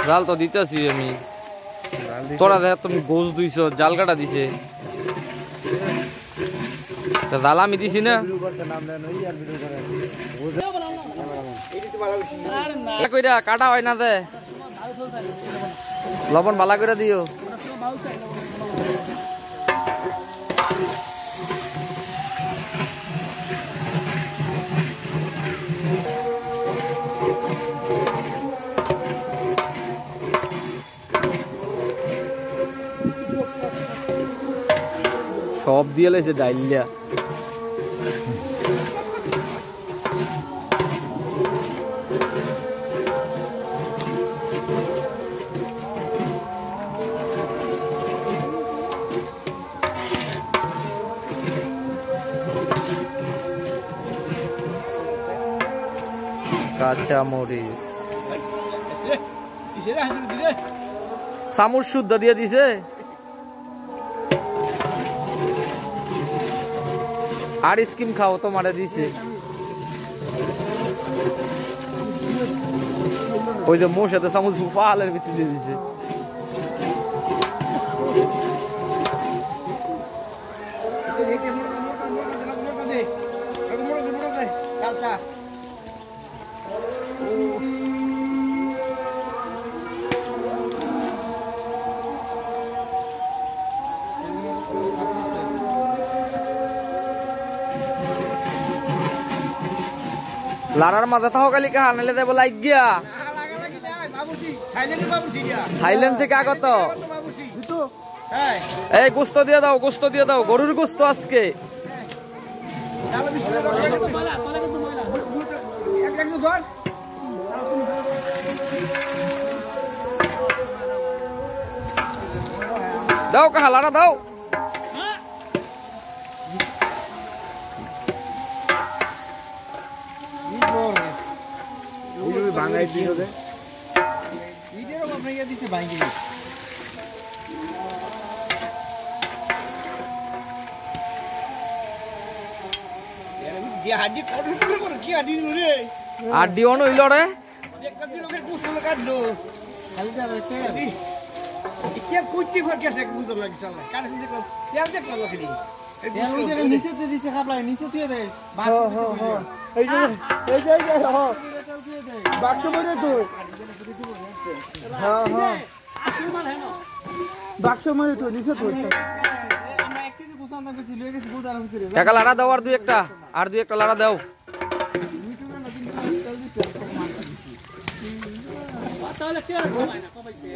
জাল তো দিতেছি আমি তোরা দেখ তুমি গোস দুইছ জাল কাটা দিছে জাল আমি দিছি না কইরা কাটা হয় না দে লবণ ভালো করে দিও সব দিয়ে লাইছে ডাইলিয়া কাঁচা মরিচ চামচ শুদ্ধ দিয়ে দিছে আর স্কিম খাও তোমারে দিছে ওই যে মোর সাথে চামচ ফালের ভিতরে দিয়ে দিছে লারার মাথা তাও কালি কা নালে দেব লাগ গিয়া থাইল্যান্ড থেকে আগত এই গোস্ত দিয়ে দাও গরুর গোস্ত আজকে দাও কাহা লারা দাও বাঙাই দিও দে ভিডিও বানাইয়া দিছে ভাঙ্গি হাড্ডি কোন কি হাড্ডি রে হাড্ডি অন হইল রে একটা দিলকে কুস্তুল কাটলো খালি যা রেতে কি কুটি ফরকেছে কুস্তুল লাগি সালা কানে দেখো তেল দেখো লখি এই নিচে দিছে খাবলাই নিচে তুই দে এই যে বাক্স মরে তো হ্যাঁ হ্যাঁ বাক্স মরে তো নিচে তো আমরা এক কেজি গোসান দাম বেশি লয়ে গেছি গুড় আর ভিতরে টাকা লাড়া দাও আর দুই একটা লাড়া দাও তাহলে কি আর ঘুমায় না কবাইতে